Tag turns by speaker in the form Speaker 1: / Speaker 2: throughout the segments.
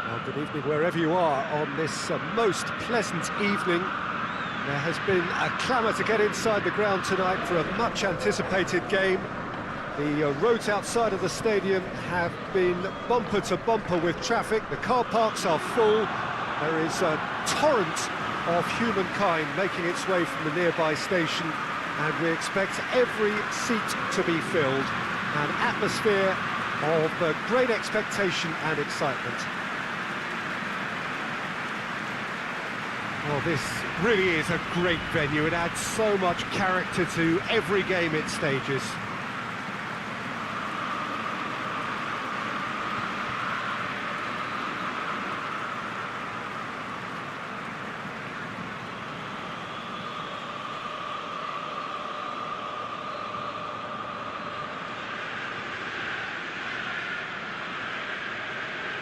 Speaker 1: Well, good evening wherever you are on this most pleasant evening. There has been a clamour to get inside the ground tonight for a much-anticipated game. The roads outside of the stadium have been bumper to bumper with traffic. The car parks are full. There is a torrent of humankind making its way from the nearby station, and we expect every seat to be filled. An atmosphere of great expectation and excitement. Well, this really is a great venue. It adds so much character to every game it stages.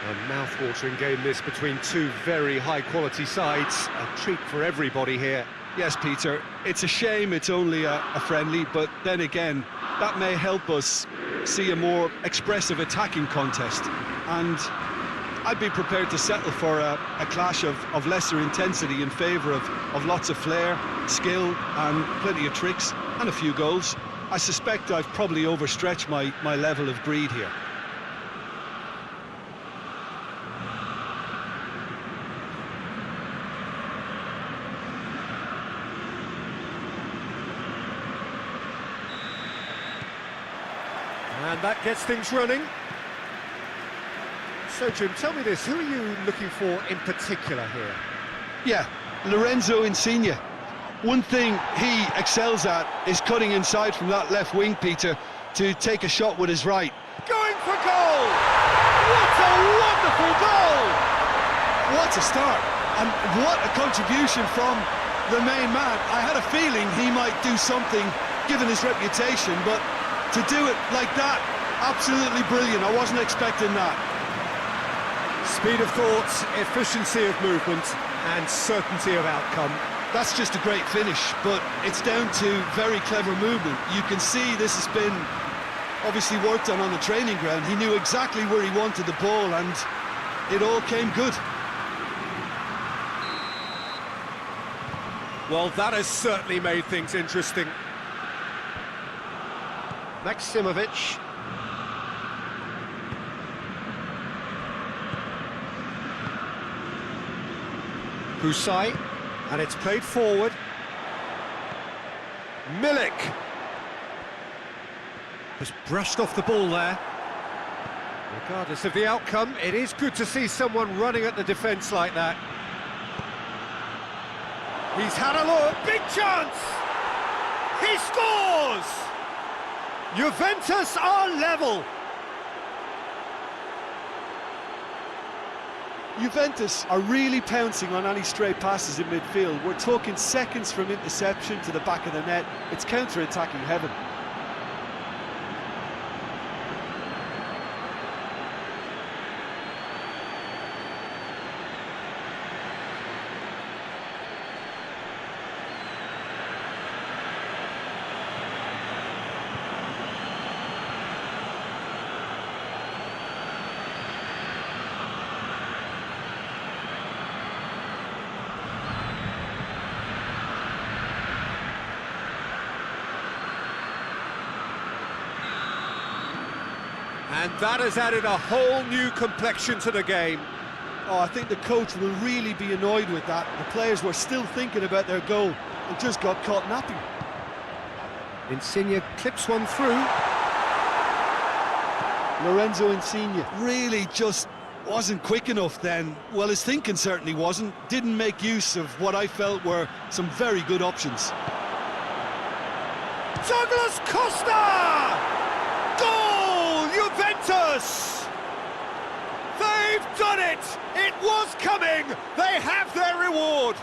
Speaker 1: A mouth-watering game this between two very high-quality sides. A treat for everybody here.
Speaker 2: Yes, Peter, it's a shame it's only a friendly, but then again, that may help us see a more expressive attacking contest. And I'd be prepared to settle for a clash of lesser intensity in favour of lots of flair, skill, and plenty of tricks, and a few goals. I suspect I've probably overstretched my level of greed here.
Speaker 1: And that gets things running. So, Jim, tell me this, who are you looking for in particular here?
Speaker 2: Yeah, Lorenzo Insigne. One thing he excels at is cutting inside from that left wing, Peter, to take a shot with his right.
Speaker 1: Going for goal! What a wonderful goal!
Speaker 2: What a start, and what a contribution from the main man. I had a feeling he might do something, given his reputation, but to do it like that, absolutely brilliant. I wasn't expecting that.
Speaker 1: Speed of thought, efficiency of movement, and certainty of outcome.
Speaker 2: That's just a great finish, but it's down to very clever movement. You can see this has been obviously worked on the training ground. He knew exactly where he wanted the ball, and it all came good.
Speaker 1: Well, that has certainly made things interesting. Maximovic. Husai, and it's played forward. Milik has brushed off the ball there. Regardless of the outcome, it is good to see someone running at the defence like that. He's had a look, big chance! He scores! Juventus are level.
Speaker 2: Juventus are really pouncing on any stray passes in midfield. We're talking seconds from interception to the back of the net. It's counter-attacking heaven.
Speaker 1: And that has added a whole new complexion to the game.
Speaker 2: Oh, I think the coach will really be annoyed with that. The players were still thinking about their goal and just got caught napping.
Speaker 1: Insigne clips one through.
Speaker 2: Lorenzo Insigne really just wasn't quick enough then. Well, his thinking certainly wasn't. Didn't make use of what I felt were some very good options.
Speaker 1: Douglas Costa! Goal! Juventus! They've done it! It was coming! They have their reward!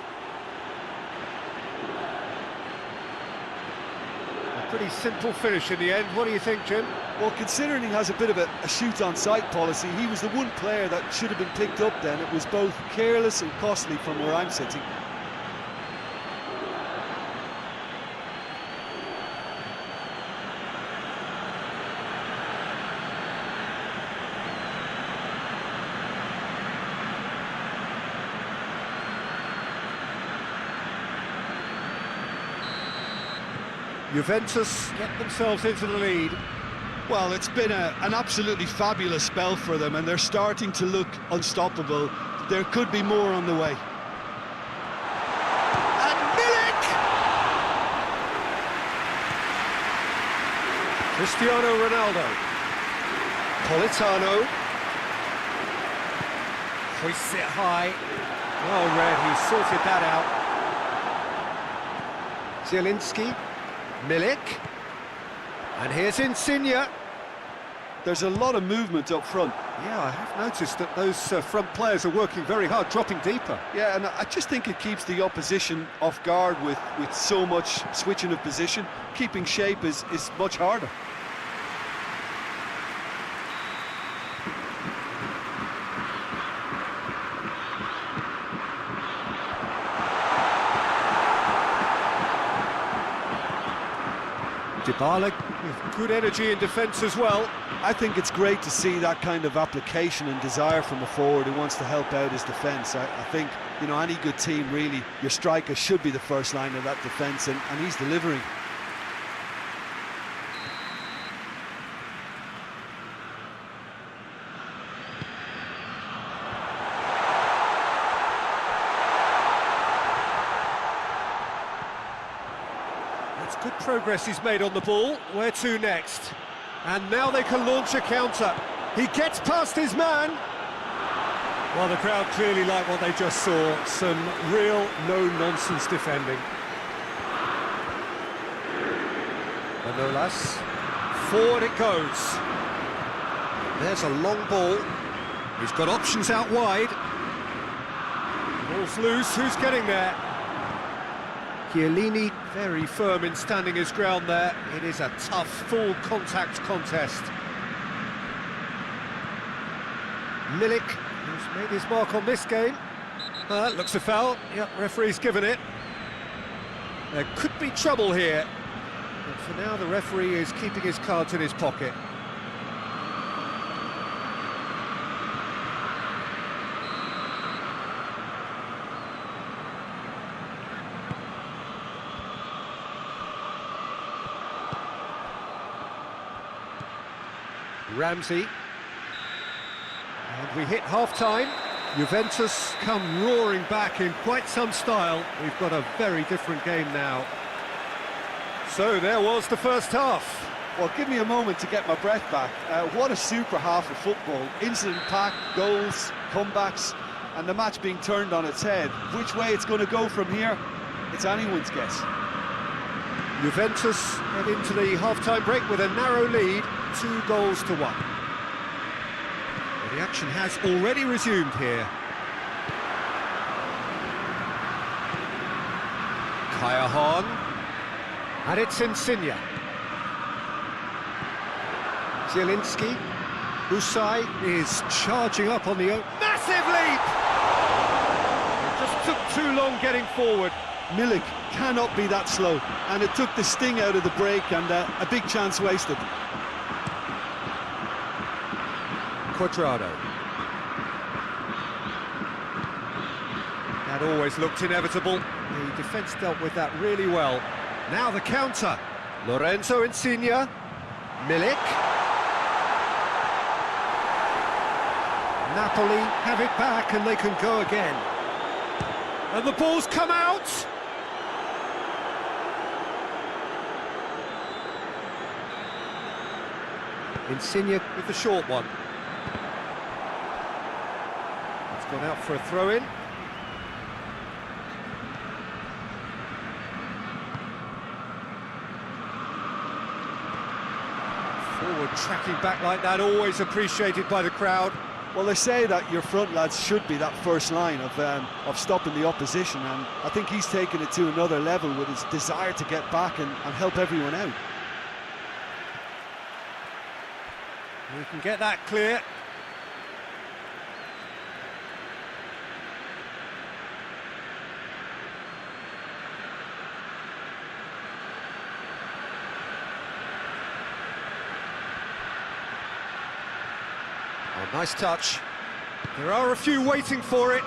Speaker 1: A pretty simple finish in the end. What do you think, Jim?
Speaker 2: Well, considering he has a bit of a shoot-on-sight policy, he was the one player that should have been picked up then. It was both careless and costly from where I'm sitting.
Speaker 1: Juventus get themselves into the lead.
Speaker 2: Well, it's been an absolutely fabulous spell for them, and they're starting to look unstoppable. There could be more on the way.
Speaker 1: And Milik! Cristiano Ronaldo. Politano. Hoists it high. Well read, he sorted that out. Zielinski. Milik. And here's Insigne.
Speaker 2: There's a lot of movement up front.
Speaker 1: Yeah, I have noticed that those front players are working very hard, dropping deeper.
Speaker 2: Yeah, and I just think it keeps the opposition off guard with so much switching of position. Keeping shape is much harder.
Speaker 1: Dybala with good energy in defence as well.
Speaker 2: I think it's great to see that kind of application and desire from a forward who wants to help out his defence. I think, you know, any good team, really, your striker should be the first line of that defence, and he's delivering.
Speaker 1: It's good progress he's made on the ball. Where to next? And now they can launch a counter. He gets past his man. Well, the crowd clearly like what they just saw. Some real no-nonsense defending. Manolas. Forward it goes. There's a long ball. He's got options out wide. Ball's loose. Who's getting there? Chiellini very firm in standing his ground there. It is a tough, full-contact contest. Milik, who's made his mark on this game. Looks a foul. Yep, referee's given it. There could be trouble here. But for now, the referee is keeping his cards in his pocket. Ramsey. And we hit half-time. Juventus come roaring back in quite some style. We've got a very different game now. So there was the first half.
Speaker 2: Well, give me a moment to get my breath back. What a super half of football. Incident-packed, goals, comebacks, and the match being turned on its head. Which way it's going to go from here, it's anyone's guess.
Speaker 1: Juventus head into the half-time break with a narrow lead, 2-1. Well, the action has already resumed here. Kaya Hahn. And it's Insigne. Zielinski. Usai is charging up on the own. Massive leap! It just took too long getting forward.
Speaker 2: Milik cannot be that slow, and it took the sting out of the break, and a big chance wasted.
Speaker 1: Quadrado. That always looked inevitable. The defence dealt with that really well. Now the counter. Lorenzo Insigne. Milik. Napoli have it back and they can go again. And the ball's come out! Insigne with the short one. It's gone out for a throw-in. Forward tracking back like that, always appreciated by the crowd.
Speaker 2: Well, they say that your front lads should be that first line of stopping the opposition, and I think he's taken it to another level with his desire to get back and help everyone out.
Speaker 1: We can get that clear. Oh, nice touch. There are a few waiting for it.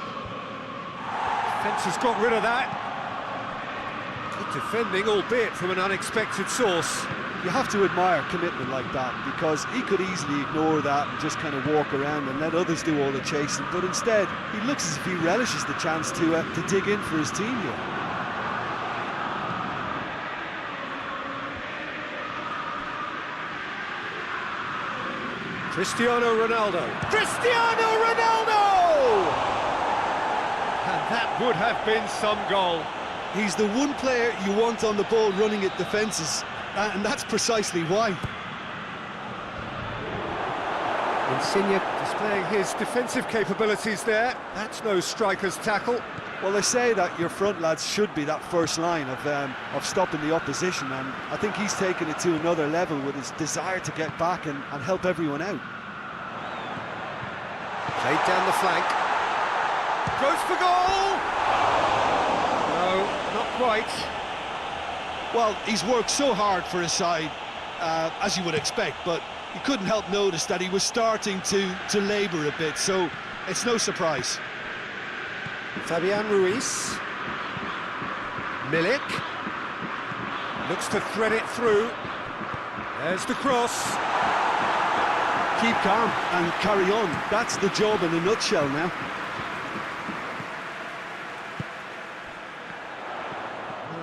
Speaker 1: Defence has got rid of that. Good defending, albeit from an unexpected source.
Speaker 2: You have to admire commitment like that, because he could easily ignore that and just kind of walk around and let others do all the chasing, but instead he looks as if he relishes the chance to dig in for his team here.
Speaker 1: Cristiano Ronaldo! Cristiano Ronaldo! And that would have been some goal.
Speaker 2: He's the one player you want on the ball running at defences, and that's precisely why.
Speaker 1: Insigne displaying his defensive capabilities there. That's no striker's tackle.
Speaker 2: Well, they say that your front lads should be that first line of stopping the opposition, and I think he's taken it to another level with his desire to get back and help everyone out.
Speaker 1: Played down the flank. Goes for goal! No, not quite.
Speaker 2: Well, he's worked so hard for his side, as you would expect, but you couldn't help notice that he was starting to labour a bit, so it's no surprise.
Speaker 1: Fabian Ruiz. Milik. Looks to thread it through. There's the cross.
Speaker 2: Keep calm and carry on. That's the job in a nutshell now.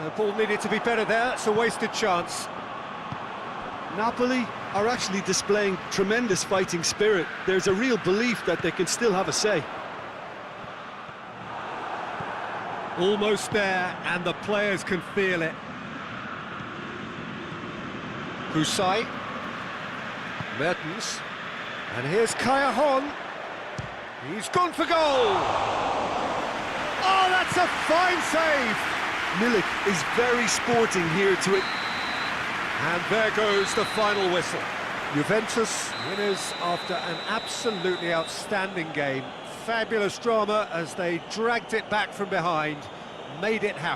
Speaker 1: The ball needed to be better there. It's a wasted chance.
Speaker 2: Napoli are actually displaying tremendous fighting spirit. There's a real belief that they can still have a say.
Speaker 1: Almost there, and the players can feel it. Husai. Mertens. And here's Kaya. He's gone for goal! Oh, that's a fine save!
Speaker 2: Milik is very sporting here to it.
Speaker 1: And there goes the final whistle. Juventus winners after an absolutely outstanding game. Fabulous drama as they dragged it back from behind, made it happen.